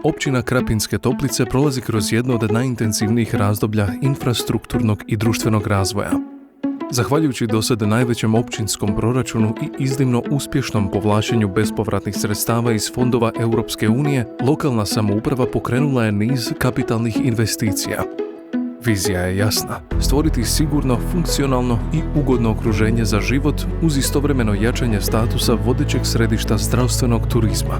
Općina Krapinske Toplice prolazi kroz jedno od najintenzivnijih razdoblja infrastrukturnog i društvenog razvoja. Zahvaljujući dosad najvećem općinskom proračunu i iznimno uspješnom povlačenju bespovratnih sredstava iz fondova Europske unije, lokalna samouprava pokrenula je niz kapitalnih investicija. Vizija je jasna: stvoriti sigurno, funkcionalno i ugodno okruženje za život uz istovremeno jačanje statusa vodećeg središta zdravstvenog turizma.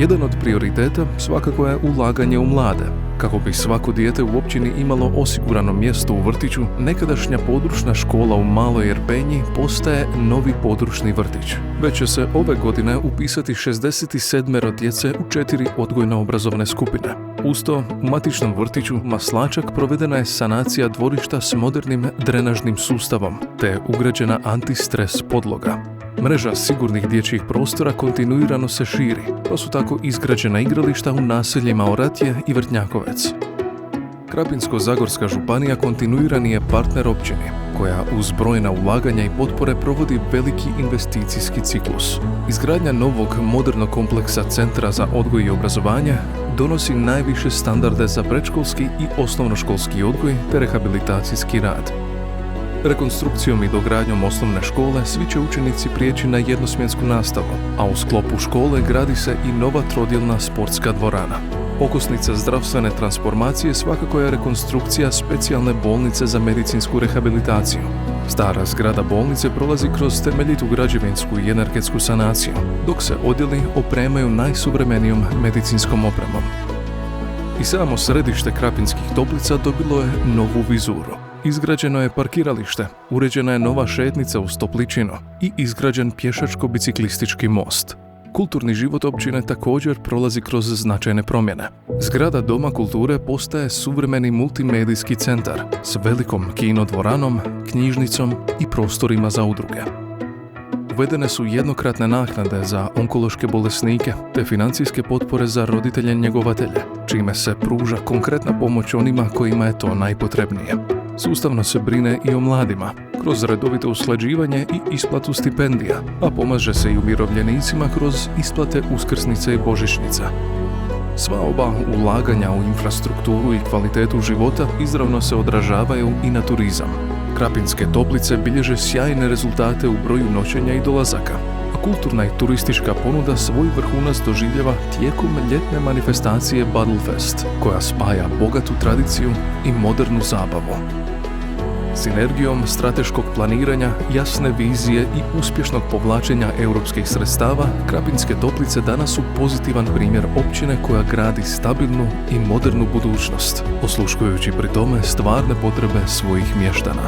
Jedan od prioriteta svakako je ulaganje u mlade. Kako bi svako dijete u općini imalo osigurano mjesto u vrtiću, nekadašnja područna škola u Maloj Erpenji postaje novi područni vrtić. Već će se ove godine upisati 67 djece u 4 odgojno-obrazovne skupine. Uz to, u matičnom vrtiću Maslačak provedena je sanacija dvorišta s modernim drenažnim sustavom, te je ugrađena antistres podloga. Mreža sigurnih dječjih prostora kontinuirano se širi, pa su tako izgrađena igrališta u naseljima Oratje i Vrtnjakovec. Krapinsko-zagorska županija kontinuirani je partner općini, koja uz brojna ulaganja i potpore provodi veliki investicijski ciklus. Izgradnja novog modernog kompleksa Centra za odgoj i obrazovanje donosi najviše standarde za predškolski i osnovnoškolski odgoj te rehabilitacijski rad. Rekonstrukcijom i dogradnjom osnovne škole svi će učenici prijeći na jednosmjensku nastavu, a u sklopu škole gradi se i nova trodjelna sportska dvorana. Okosnica zdravstvene transformacije svakako je rekonstrukcija specijalne bolnice za medicinsku rehabilitaciju. Stara zgrada bolnice prolazi kroz temeljitu građevinsku i energetsku sanaciju, dok se odjeli opremaju najsuvremenijom medicinskom opremom. I samo središte Krapinskih Toplica dobilo je novu vizuru. Izgrađeno je parkiralište, uređena je nova šetnica uz topličinu i izgrađen pješačko-biciklistički most. Kulturni život općine također prolazi kroz značajne promjene. Zgrada Doma kulture postaje suvremeni multimedijski centar s velikom kino dvoranom, knjižnicom i prostorima za udruge. Uvedene su jednokratne naknade za onkološke bolesnike te financijske potpore za roditelje njegovatelje, čime se pruža konkretna pomoć onima kojima je to najpotrebnije. Sustavno se brine i o mladima, kroz redovito usklađivanje i isplatu stipendija, a pomaže se i umirovljenicima kroz isplate uskrsnice i božićnica. Sva ova ulaganja u infrastrukturu i kvalitetu života izravno se odražavaju i na turizam. Krapinske Toplice bilježe sjajne rezultate u broju noćenja i dolazaka, a kulturna i turistička ponuda svoj vrhunac doživljava tijekom ljetne manifestacije Badlfest, koja spaja bogatu tradiciju i modernu zabavu. Sinergijom strateškog planiranja, jasne vizije i uspješnog povlačenja europskih sredstava, Krapinske Toplice danas su pozitivan primjer općine koja gradi stabilnu i modernu budućnost, osluškujući pri tome stvarne potrebe svojih mještana.